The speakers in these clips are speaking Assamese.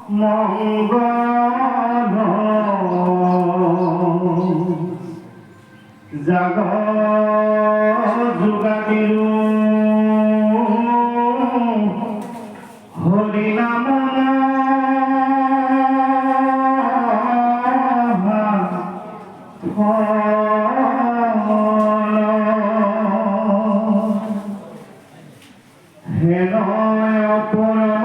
মঙ্গল জাগ যোগাদিৰো হৰি নাম হেনয় পৰমানন্দ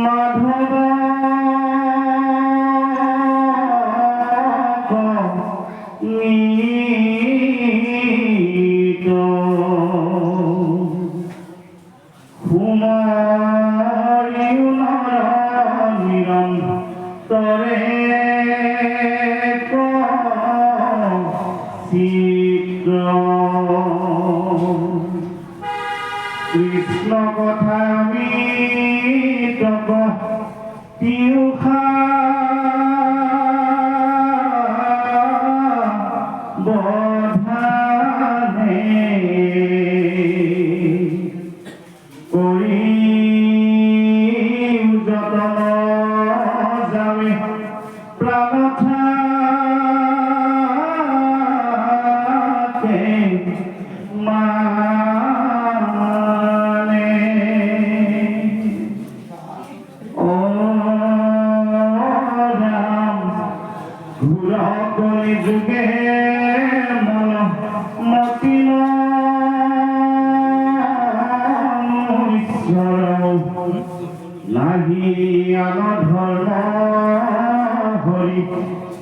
মাধৱ নিত সুমৰিও নৰ নিৰন্তৰে চিত্ৰ কৃষ্ণ কথা মৃতক পিউষা বধানে কৰি যতন যামে প্ৰাণথাকে মানে ও ৰাম ঘূৰ কলি যুগে মন মতিন নাহি আন ধৰ্ম হৰি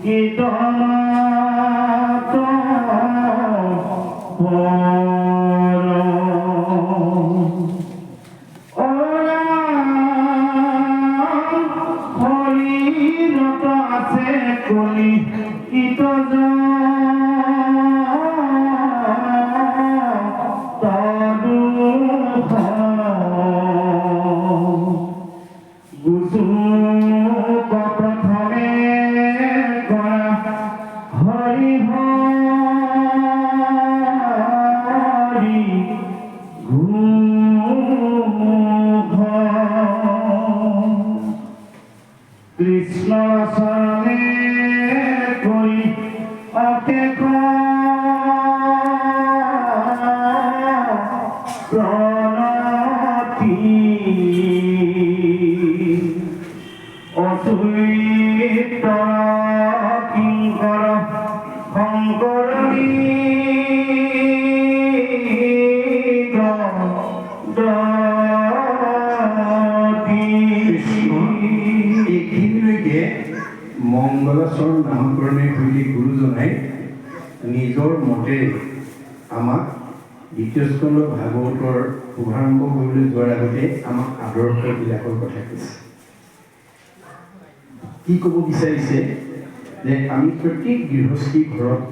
কীৰ্তন হৰিৰত আছে কলি কীট প্ৰথমে কৰা হৰি হৰি কৃষ্ণ চৰণে কৰি অশেষ প্ৰণতি অচুৰিত কিংকৰ শংকৰী এইখিনিলৈকে মংগলাচৰণ নামকৰণে সৈতে গুৰুজনাই নিজৰ মতে আমাক দ্বিতীয় স্কন্ধ ভাগৱতৰ শুভাৰম্ভ কৰিবলৈ যোৱাৰ আগতে আমাক আদৰ্শবিলাকৰ কথা কৈছে। কি ক'ব বিচাৰিছে যে আমি প্ৰত্যেক গৃহস্থী ঘৰত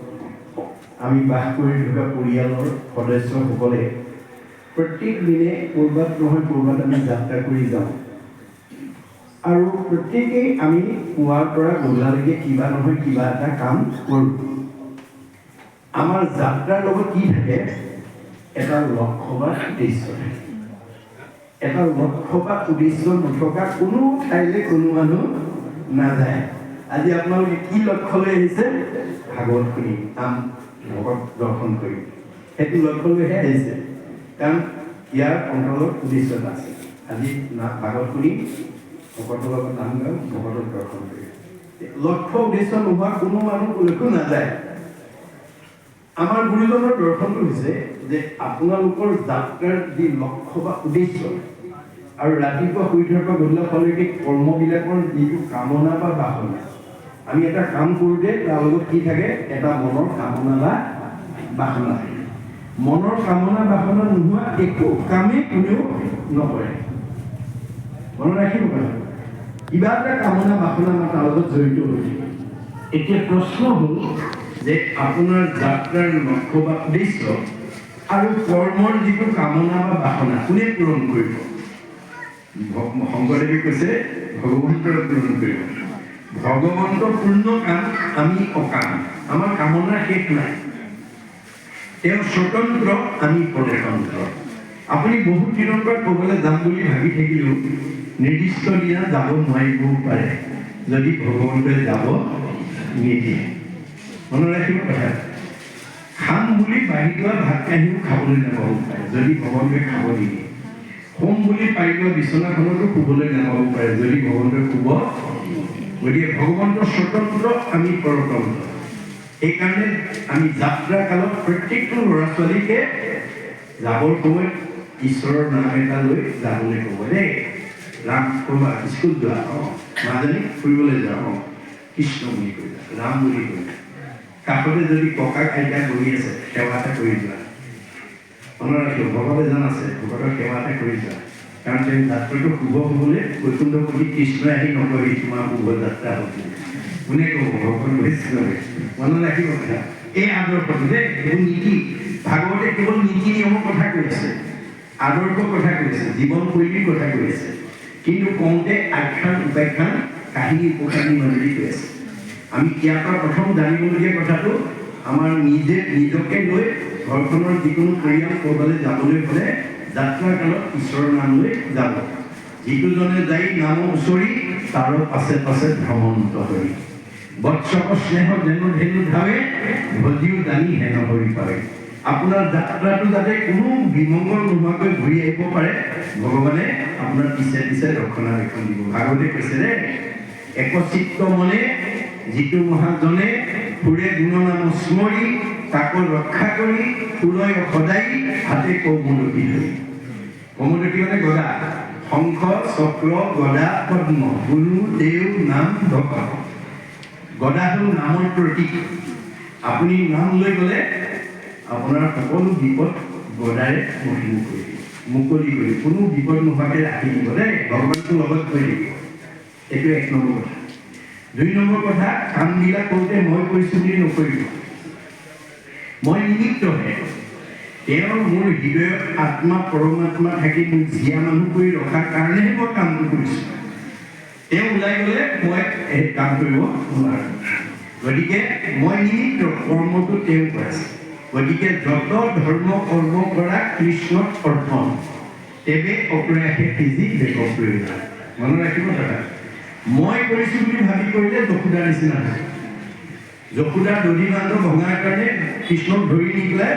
আমি বাস কৰি থকা পৰিয়ালৰ সদস্যসকলে প্ৰত্যেক দিনে ক'ৰবাত নহয় ক'ৰবাত আমি যাত্ৰা কৰি যাওঁ আৰু প্ৰত্যেকেই আমি পুৱাৰ পৰা গধূলালৈকে কিবা নহয় কিবা এটা কাম কৰোঁ। আমাৰ যাত্ৰাৰ লগত কি থাকে? এটা লক্ষ্য বা উদ্দেশ্য থাকে। এটা লক্ষ্য বা উদ্দেশ্য নথকা কোনো ঠাইলৈ কোনো মানুহ নাযায়। আজি আপোনালোকে কি লক্ষ্য লৈ আহিছে? ভাগৱত শুনি নাম ভকত দৰ্শন কৰি সেইটো লক্ষ্য লৈহে আহিছে। কাৰণ ইয়াৰ অন্তৰত উদ্দেশ্য এটা আছে। আজি ভাগৱত শুনি ভকতৰ লগত নাম গাওঁ, ভকতক দৰ্শন কৰি লক্ষ্য উদ্দেশ্য নোহোৱা কোনো মানুহ কলৈকো নাযায়। আমাৰ গুৰুজনৰ দৰ্শনটো হৈছে যে আপোনালোকৰ যাত্ৰাৰ যি লক্ষ্য বা উদ্দেশ্য আৰু ৰাতিপুৱা শুই উঠাৰ পৰা গধূলালৈকে কৰ্মবিলাকৰ যিটো কামনা বা বাসনা, আমি এটা কাম কৰোঁতে তাৰ লগত কি থাকে? এটা মনৰ কামনা বা বাসনা থাকে। মনৰ কামনা বাসনা নোহোৱা একো কামেই কোনেও নকৰে। মনত ৰাখিব পাৰে কিবা এটা কামনা বাসনা আমাৰ তাৰ লগত জড়িত হৈ থাকে। এতিয়া প্ৰশ্ন হ'ল যে আপোনাৰ যাত্ৰাৰ লক্ষ্য বা উদ্দেশ্য আৰু কৰ্মৰ যিটো কামনা বা বাসনা কোনে পূৰণ কৰিব? শংকৰদেৱে কৈছে ভগৱন্তই পূৰণ কৰিব। ভগৱন্ত পূৰ্ণ কাম, আমি অকাম। আমাৰ কামনা শেষ নাই। তেওঁ স্বতন্ত্ৰ, আমি পৰতন্ত্ৰ। আপুনি বহুত দিনৰ পৰা ক'বলৈ যাম বুলি ভাবি থাকিলেও নিৰ্দিষ্ট দিনা যাব নোৱাৰিবও পাৰে যদি ভগৱন্তই যাব নিদিয়ে। মনত ৰাখিব কথা। খাম বুলি বাঢ়ি যোৱা ভাত কাঢ়িও খাবলৈ নাপাব পাৰে যদি ভগৱন্তই খাব নিদিয়ে। শুম বুলি পাৰি লোৱা বিচনাখনতো শুবলৈ নাপাব পাৰে যদি ভগৱন্তই শুব। গতিকে ভগৱন্তৰ স্বতন্ত্ৰ, আমি পৰতন্ত্ৰ। সেইকাৰণে আমি যাত্ৰা কালত প্ৰত্যেকটো ল'ৰা ছোৱালীকে যাবৰ সময়ত ঈশ্বৰৰ নাম এটা লৈ যাবলৈ ক'ব দেই। ৰাম ক'বা স্কুল যোৱা, মাজনী ফুৰিবলৈ যাওঁ, কৃষ্ণ বুলি কৈ যা, ৰাম বুলি কৈ যা। কাষতে যদি ককা আইতা বহি আছে, সেৱা এটা কৰি যোৱা। মনত ৰাখিব, ভকত এজন আছে, ভকতৰ সেৱা এটা কৰি যোৱা। কাৰণ তেওঁ যাত্ৰাটো শুভ হ'বলৈ বৈকুণ্ঠপতি কৃষ্ণই আহি নকৰি তোমাৰ শুভ যাত্ৰা হ'ব। কোনে ক'ব? ভগৱান বৈষ্ণৱে। মনত ৰাখিব কথা। এই আদৰ্শটো যে এইবোৰ নীতি, ভাগৱতে কেৱল নীতি নিয়মৰ কথা কৈছে, আদৰ্শৰ কথা কৈছে, জীৱনশৈলীৰ কথা কৈছে, কিন্তু কওঁতে আখ্যান উপাখ্যান কাহিনী উপকাহিনী মাজুলী কৈ আছে। আমি ইয়াৰ পৰা প্ৰথম জানিবলগীয়া কথাটো, আমাৰ নিজকে লৈ ঘৰখনৰ যিকোনো পৰিয়াল ক'ৰবালৈ যাবলৈ হ'লে যাত্ৰা কালত ঈশ্বৰৰ নাম লৈ যাব। যিটোজনে যাই নাম উচৰি তাৰ পাছে পাছে ভ্ৰমন্ত হৰি। বৎসক স্নেহ যেন ধেনু ধাৱে ভজিও জানি হেন হৰি পাৰে। আপোনাৰ যাত্ৰাটো যাতে কোনো বিমংগল নোহোৱাকৈ ঘূৰি আহিব পাৰে, ভগৱানে আপোনাৰ পিছে পিছে ৰক্ষণাবেক্ষণ দিব। ভাগৱতে কৈছে যে একচিত্ত মনে যিটো মহাজনে ফুৰে গুণনাম স্মৰি, তাকো ৰক্ষা কৰি ফুৰয় সদায় হাতে কৌমুদকী ধৰি। কৌমুদকী মানে গদা, শংখ চক্ৰ গদা পদ্ম, গুৰু দেও নাম ধক। গদা হ'ল নামৰ প্ৰতীক। আপুনি নাম লৈ গ'লে আপোনাৰ সকলো বিপদ গদাৰে মুকলি কৰি কোনো বিপদ নোহোৱাকৈ ৰাখি দিব দেই। ভগৱানটো লগত থৈ দিব। এইটো এক নম্বৰ কথা। দুই নম্বৰ কথা, কামবিলাক কৰোঁতে মই কৰিছোঁ বুলি নকৰিব। মই নিমিত্তহে। তেওঁৰ মোৰ হৃদয়ত আত্মা পৰমাত্মা থাকি মোক জীয়া মানুহ কৰি ৰখাৰ কাৰণেহে মই কামটো কৰিছোঁ। তেওঁ ওলাই গ'লে মই এই কাম কৰিব নোৱাৰোঁ। গতিকে মই নিমিত্ত, কৰ্মটো তেওঁ কৰাইছে। গতিকে যত ধৰ্ম কৰ্ম কৰা কৃষ্ণত অৰ্পণ, তেৱে অপ্ৰয়াসে সিজি দেশক প্ৰয়োজন। মনত ৰাখিব দাদা। মই কৰিছোঁ বুলি ভাবি কৰিলে যশোদাৰ নিচিনা হয়। যশোদাৰ দধি বান্ধ ভঙাৰ কাৰণে কৃষ্ণক ধৰি নি পেলাই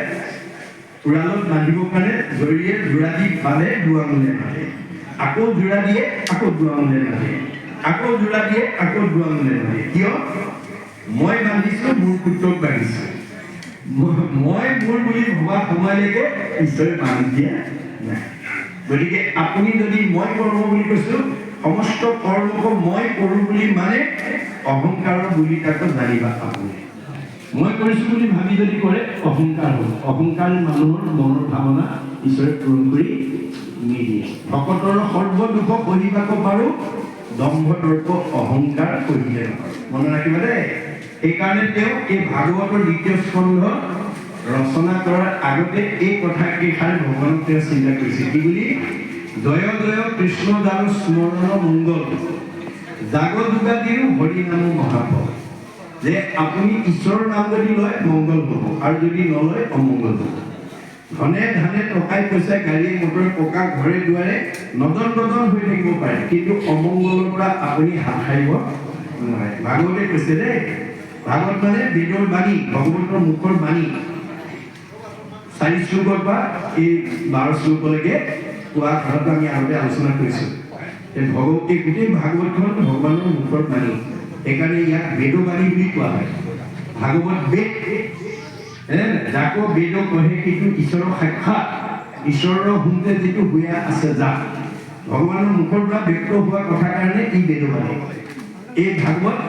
উৰালত বান্ধিবৰ কাৰণে জৰিয়ে যোৰা দি পালে দুৱামূলে মাতে, আকৌ যোৰা দিয়ে আকৌ দুৱামূলে মাতে, আকৌ যোৰা দিয়ে আকৌ দুৱামূলে মাতে। কিয়? মই বান্ধিছোঁ, মোৰ পুত্ৰক বান্ধিছোঁ। মই মোৰ বুলি ভবা সময়লৈকে ঈশ্বৰে বান্ধি দিয়া নাই। গতিকে আপুনি যদি মই কৰ্ম বুলি কৈছোঁ, সমস্ত কৰ্মক মই কৰোঁ বুলি মানে অহংকাৰৰ বুলি তাক জানিবা। আপুনি মই কৰিছোঁ বুলি ভাবি যদি কৰে অহংকাৰ হ'ব। অহংকাৰ মানুহৰ মনৰ ভাৱনা ঈশ্বৰে পূৰণ কৰি নিদিয়ে। ভকতৰ সৰ্বদুখ সহিবাক পাৰোঁ, দম্ভ দৰ্প অহংকাৰ সহিলে নহয়। মনত ৰাখিবা দেই। সেইকাৰণে তেওঁ এই ভাগৱতৰ দ্বিতীয় স্কন্ধ ৰচনা কৰাৰ আগতে এই কথাকেইষাৰ ভগৱানক তেওঁ চিন্তা কৰিছে। কি বুলি? জয় জয় কৃষ্ণ দাৰু স্মৰণ মংগল, জাগ যোগাদিও হৰি নাম মহাফল। যে আপুনি ঈশ্বৰৰ নাম যদি লয় মংগল হ'ব, আৰু যদি নলয় অমংগল হ'ব। ধনে ধানে টকাই পইচাই গাড়ীয়ে মটৰে পকা ঘৰে দুৱাৰে নদন বদন হৈ থাকিব পাৰে, কিন্তু অমংগলৰ পৰা আপুনি হাত সাৰিব নোৱাৰে। ভাগৱতে কৈছে দেই। ভাগৱত মানে বেদৰ বাণী, ভগৱন্তৰ মুখৰ বাণী। 4 শ্লোকৰ পৰা এই 12 শ্লোকলৈকে কোৱা কথাটো আমি আগতে আলোচনা কৰিছোঁ। এই গোটেই ভাগৱতখন ভগৱানৰ মুখৰ বাণী। সেইকাৰণে ইয়াক বেদবাণী বুলি কোৱা হয়। ভাগৱত বেদ, যাকো বেদ কহে সেইটো ঈশ্বৰৰ সাক্ষাৎ, ঈশ্বৰৰ শুনতে যিটো হুয়া আছে যাক। ভগৱানৰ মুখৰ পৰা ব্যক্ত হোৱা কথাৰ কাৰণে ই বেদবাণী। এই ভাগৱত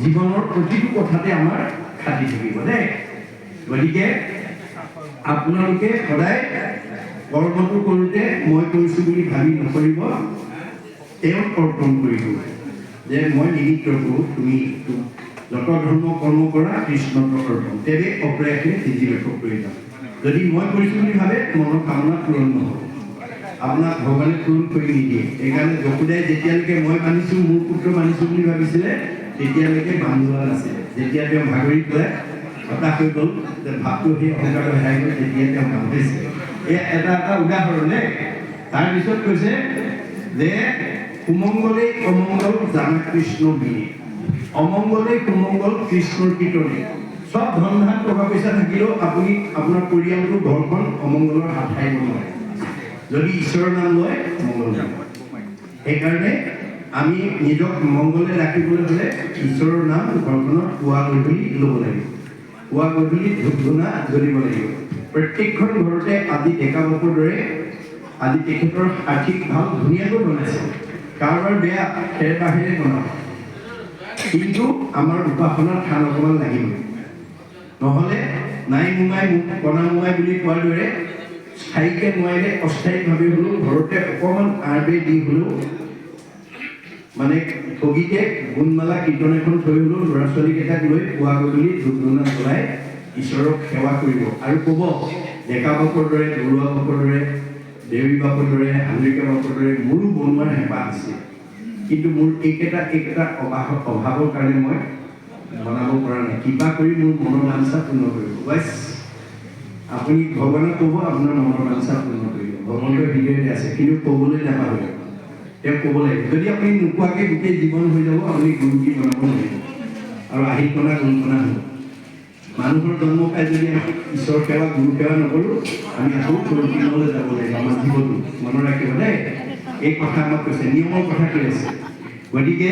জীৱনৰ প্ৰতিটো কথাতে আমাৰ খাটি থাকিব দেই। গতিকে আপোনালোকে সদায় কৰ্মটো কৰোঁতে মই কৰিছোঁ বুলি ভাবি নকৰিব, তেওঁক অৰ্পণ কৰিব যে মই নিমিত্ত কৰোঁ, তুমি যত ধৰ্ম কৰ্ম কৰা কৃষ্ণক অৰ্পণ, তেৱে অপ্ৰয়াসে সিজি দেশক প্ৰয়োজন। যদি মই কৰিছোঁ বুলি ভাবে মনৰ কামনা পূৰণ নহ'ব, আপোনাক ভগৱানে পূৰণ কৰি নিদিয়ে। সেইকাৰণে যশোদাই যেতিয়ালৈকে মই মানিছোঁ, মোৰ পুত্ৰ মানিছোঁ বুলি ভাবিছিলে, তেতিয়ালৈকে বান্ধোৱা নাছিলে। যেতিয়া তেওঁ ভাগৰি পেলাই হতাশ হৈ গ'ল, যে ভাৱটো সেই অহংকাৰ হেৰাই গ'ল, তেতিয়া তেওঁ বান্ধিছে। এটা উদাহৰণ দেই তাৰপিছত কৈছে যে সুমংগলে অমংগল জানে কৃষ্ণ বিনে অমংগলে সুমংগল কৃষ্ণৰ কীৰ্তনে সব ধন ধান টকা পইচা থাকিলেও আপুনি আপোনাৰ পৰিয়ালটো ঘৰখন অমংগলৰ হাত খাইব নোৱাৰে যদি ঈশ্বৰৰ নাম লয় মংগল সেইকাৰণে আমি নিজক মংগলে ৰাখিবলৈ হ'লে ঈশ্বৰৰ নাম ঘৰখনত পুৱা গধূলি ল'ব লাগিব পুৱা গধূলি ধূপ ধূনা জ্বলিব লাগিব প্ৰত্যেকখন ঘৰতে আজি ডেকা বাপৰ দৰে আজি তেখেতৰ আৰ্থিক ভাল ধুনীয়াকৈ বনাইছে কাৰোবাৰ বেয়া খেৰ বাঁহেৰে বনাব কিন্তু আমাৰ উপাসনাৰ থান অকণমান লাগিবই নহ'লে নাই মোমাই কণা মোমাই বুলি কোৱাৰ দৰে স্থায়ীকৈ নোৱাৰিলে অস্থায়ীভাৱে হ'লেও ঘৰতে অকণমান আৰবে দি হ'লেও মানে ঠগীতে গুণমালা কীৰ্তন এখন থৈ হ'লেও ল'ৰা ছোৱালীকেইটাক লৈ পুৱা গধূলি ধূপ ধূনা জ্বলাই ঈশ্বৰক সেৱা কৰিব আৰু ক'ব ডেকা বাপৰ দৰে বৰুৱা বাপৰ দৰে দেউৰী বাপৰ দৰে হাজৰিকা বাপৰ দৰে মোৰো বনোৱাৰ হেঁপাহ আছে কিন্তু মোৰ এইকেইটা অভাৱৰ কাৰণে মই বনাব পৰা নাই কিবা কৰি মোৰ মনৰ বাঞ্ছা পূৰ্ণ কৰিব বাছ আপুনি ভগৱানক ক'ব আপোনাৰ মনৰ বাঞ্ছা পূৰ্ণ কৰিব ভগৱানৰ হৃদয়তে আছে কিন্তু ক'বলৈ নাপাহৰিব তেওঁ ক'ব লাগিব যদি আপুনি নোকোৱাকৈ গোটেই জীৱন হৈ যাব আপুনি গুৰু কি বনাব নোৱাৰিব আৰু আহিকনা গুণকনা হ'ব মানুহৰ জন্ম পাই যদি আমি ঈশ্বৰ সেৱা গুৰু সেৱা নকৰোঁ আমি আকৌ গুৰুকিলৈ যাব লাগিব আমাৰ জীৱনটো মনত ৰাখিব দেই এই কথা আমাক কৈছে নিয়মৰ কথা কৈ আছে গতিকে